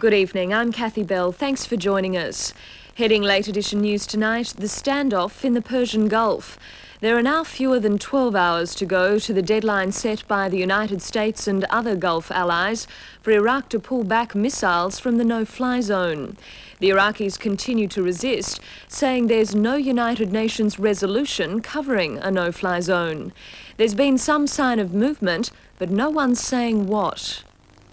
Good evening, I'm Kathy Bell. Thanks for joining us. Heading late edition news tonight, the standoff in the Persian Gulf. There are now fewer than 12 hours to go to the deadline set by the United States and other Gulf allies for Iraq to pull back missiles from the no-fly zone. The Iraqis continue to resist, saying there's no United Nations resolution covering a no-fly zone. There's been some sign of movement, but no one's saying what.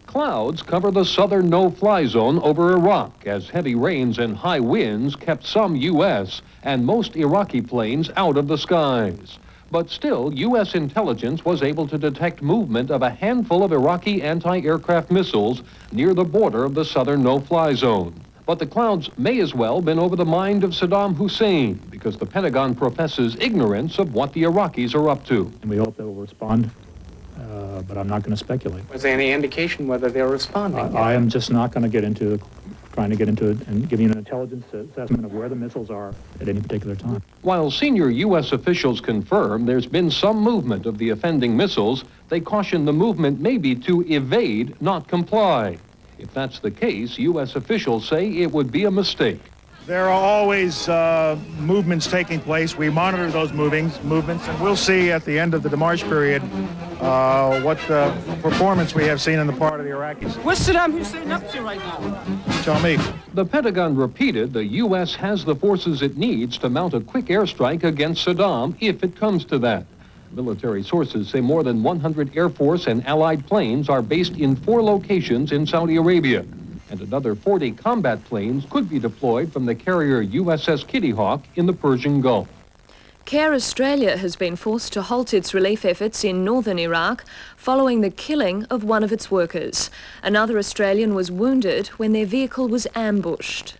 Clouds cover the southern no-fly zone over Iraq as heavy rains and high winds kept some U.S. and most Iraqi planes out of the skies. But still, U.S. intelligence was able to detect movement of a handful of Iraqi anti-aircraft missiles near the border of the southern no-fly zone. But the clouds may as well have been over the mind of Saddam Hussein because the Pentagon professes ignorance of what the Iraqis are up to. And we hope they will respond. But I'm not going to speculate. Was there any indication whether they're responding? I am just not going to trying to get into it and give you an intelligence assessment of where the missiles are at any particular time. While senior U.S. officials confirm there's been some movement of the offending missiles, they caution the movement may be to evade, not comply. If that's the case, U.S. officials say it would be a mistake. There are always movements taking place. We monitor those movements, and we'll see at the end of the demarche period what performance we have seen on the part of the Iraqis. What's Saddam Hussein up to right now? Tell me. The Pentagon repeated the U.S. has the forces it needs to mount a quick airstrike against Saddam if it comes to that. Military sources say more than 100 Air Force and Allied planes are based in 4 locations in Saudi Arabia. And another 40 combat planes could be deployed from the carrier USS Kitty Hawk in the Persian Gulf. Care Australia has been forced to halt its relief efforts in northern Iraq following the killing of one of its workers. Another Australian was wounded when their vehicle was ambushed.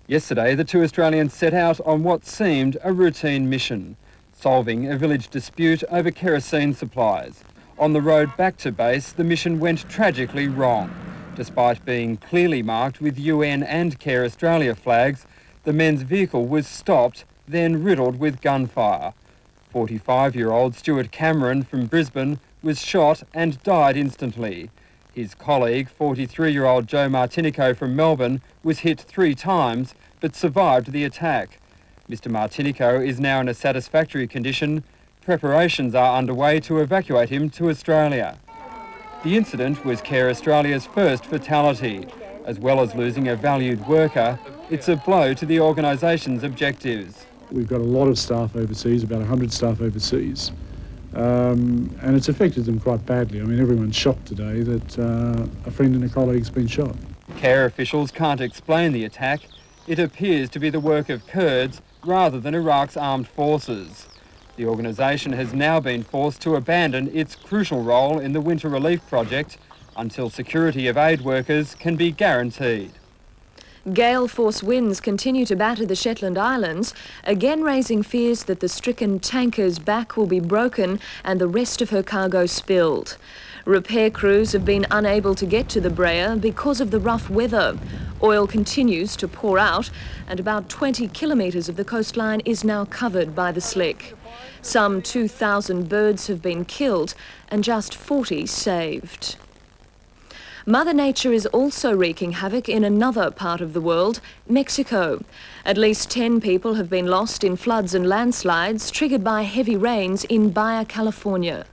Yesterday, the 2 Australians set out on what seemed a routine mission, solving a village dispute over kerosene supplies. On the road back to base, the mission went tragically wrong. Despite being clearly marked with UN and Care Australia flags, the men's vehicle was stopped, then riddled with gunfire. 45-year-old Stuart Cameron from Brisbane was shot and died instantly. His colleague, 43-year-old Joe Martinico from Melbourne, was hit 3 times but survived the attack. Mr Martinico is now in a satisfactory condition. Preparations are underway to evacuate him to Australia. The incident was Care Australia's first fatality. As well as losing a valued worker, it's a blow to the organisation's objectives. We've got a lot of staff overseas, about 100 staff overseas, and it's affected them quite badly. I mean, everyone's shocked today that a friend and a colleague's been shot. Care officials can't explain the attack. It appears to be the work of Kurds rather than Iraq's armed forces. The organisation has now been forced to abandon its crucial role in the winter relief project until security of aid workers can be guaranteed. Gale force winds continue to batter the Shetland Islands, again raising fears that the stricken tanker's back will be broken and the rest of her cargo spilled. Repair crews have been unable to get to the Brea because of the rough weather. Oil continues to pour out and about 20 kilometres of the coastline is now covered by the slick. Some 2,000 birds have been killed and just 40 saved. Mother Nature is also wreaking havoc in another part of the world, Mexico. At least 10 people have been lost in floods and landslides triggered by heavy rains in Baja California.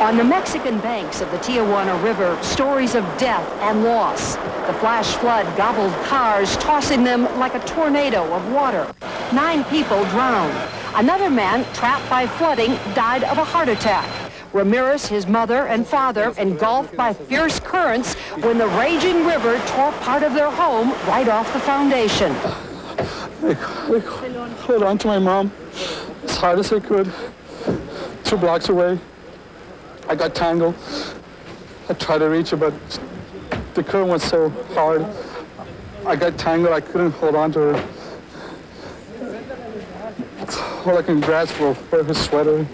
On the Mexican banks of the Tijuana River, stories of death and loss. The flash flood gobbled cars, tossing them like a tornado of water. 9 people drowned. Another man, trapped by flooding, died of a heart attack. Ramirez, his mother and father, engulfed by fierce currents when the raging river tore part of their home right off the foundation. I hold on to my mom as hard as I could. 2 blocks away. I got tangled. I tried to reach her, but the current was so hard. I got tangled. I couldn't hold on to her. All I can grasp was her sweater.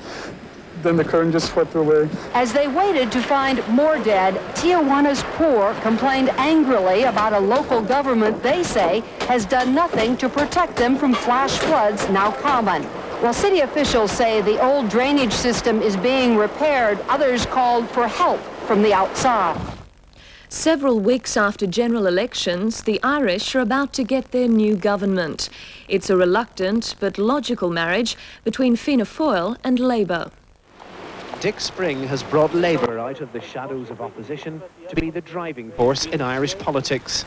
Then the current just swept her away. As they waited to find more dead, Tijuana's poor complained angrily about a local government they say has done nothing to protect them from flash floods now common. While city officials say the old drainage system is being repaired, others called for help from the outside. Several weeks after general elections, the Irish are about to get their new government. It's a reluctant but logical marriage between Fianna Fáil and Labour. Dick Spring has brought Labour out of the shadows of opposition to be the driving force in Irish politics.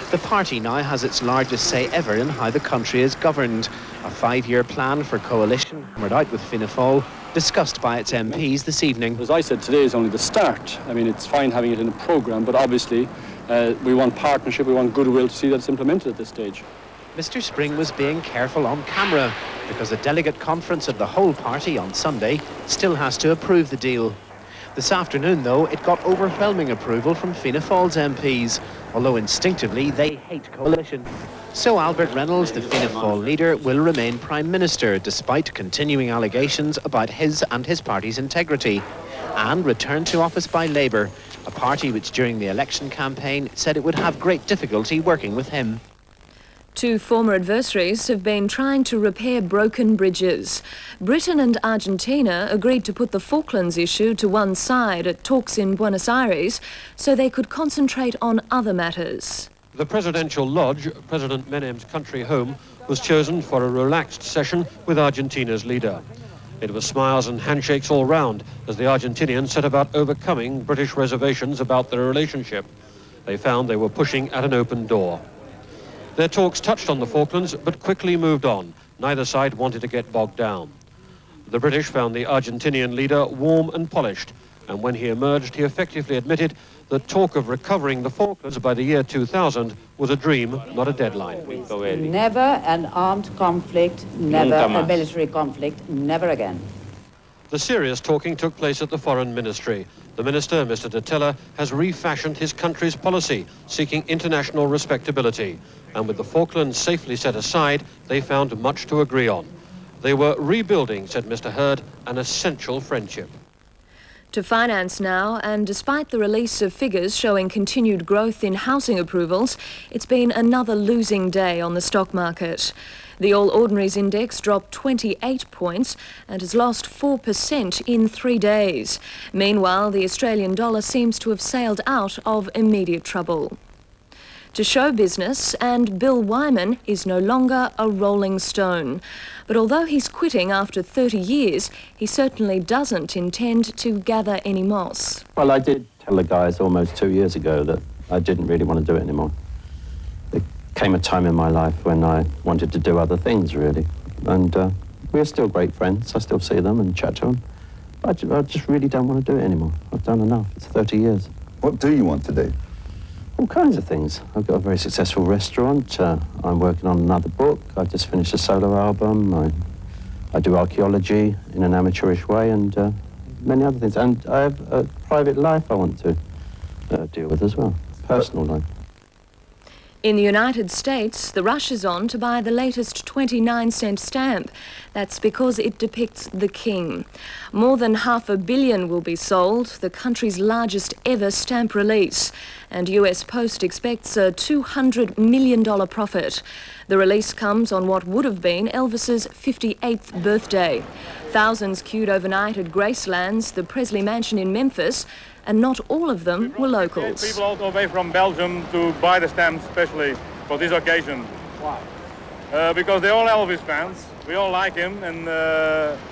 The party now has its largest say ever in how the country is governed. A 5-year plan for coalition, hammered out with Fianna Fáil, discussed by its MPs this evening. As I said, today is only the start. I mean, it's fine having it in a programme, but obviously we want partnership, we want goodwill to see that it's implemented at this stage. Mr. Spring was being careful on camera because the delegate conference of the whole party on Sunday still has to approve the deal. This afternoon, though, it got overwhelming approval from Fianna Fáil's MPs, although instinctively they hate coalition. So Albert Reynolds, the Fianna Fáil leader, will remain Prime Minister despite continuing allegations about his and his party's integrity, and return to office by Labour, a party which during the election campaign said it would have great difficulty working with him. Two former adversaries have been trying to repair broken bridges. Britain and Argentina agreed to put the Falklands issue to one side at talks in Buenos Aires so they could concentrate on other matters. The presidential lodge, President Menem's country home, was chosen for a relaxed session with Argentina's leader. It was smiles and handshakes all round as the Argentinians set about overcoming British reservations about their relationship. They found they were pushing at an open door. Their talks touched on the Falklands, but quickly moved on. Neither side wanted to get bogged down. The British found the Argentinian leader warm and polished, and when he emerged, he effectively admitted that talk of recovering the Falklands by the year 2000 was a dream, not a deadline. Never an armed conflict, never a military conflict, never again. The serious talking took place at the Foreign Ministry. The Minister, Mr. de Tiller, has refashioned his country's policy, seeking international respectability. And with the Falklands safely set aside, they found much to agree on. They were rebuilding, said Mr. Hurd, an essential friendship. To finance now, and despite the release of figures showing continued growth in housing approvals, it's been another losing day on the stock market. The All Ordinaries Index dropped 28 points and has lost 4% in 3 days. Meanwhile, the Australian dollar seems to have sailed out of immediate trouble. To show business, and Bill Wyman is no longer a rolling stone. But although he's quitting after 30 years, he certainly doesn't intend to gather any moss. Well, I did tell the guys almost 2 years ago that I didn't really want to do it anymore. There came a time in my life when I wanted to do other things, really. And we're still great friends. I still see them and chat to them. But I just really don't want to do it anymore. I've done enough. It's 30 years. What do you want to do? All kinds of things. I've got a very successful restaurant. I'm working on another book. I just finished a solo album. I do archaeology in an amateurish way, and many other things. And I have a private life I want to deal with as well, personal life. In the United States, the rush is on to buy the latest 29-cent stamp. That's because it depicts the king. More than $500 million will be sold, the country's largest ever stamp release. And US Post expects a $200 million profit. The release comes on what would have been Elvis's 58th birthday. Thousands queued overnight at Gracelands, the Presley Mansion in Memphis, and not all of them were locals. People all the way from Belgium to buy the stamps, especially for this occasion. Why? Because they're all Elvis fans. We all like him, and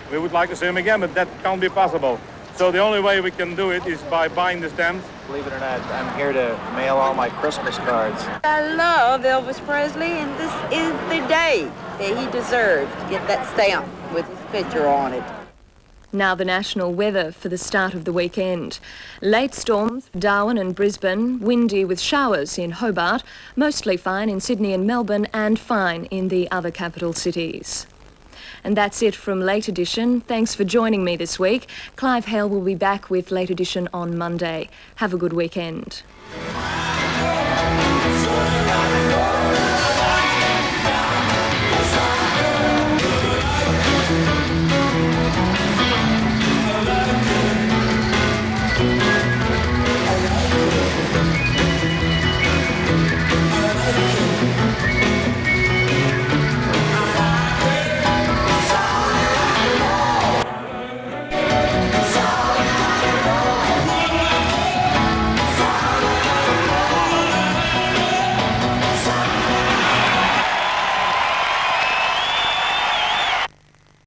we would like to see him again, but that can't be possible. So the only way we can do it is by buying the stamps. Believe it or not, I'm here to mail all my Christmas cards. I love Elvis Presley, and this is the day that he deserves to get that stamp with his picture on it. Now the national weather for the start of the weekend. Late storms, Darwin and Brisbane, windy with showers in Hobart, mostly fine in Sydney and Melbourne, and fine in the other capital cities. And that's it from Late Edition. Thanks for joining me this week. Clive Hale will be back with Late Edition on Monday. Have a good weekend.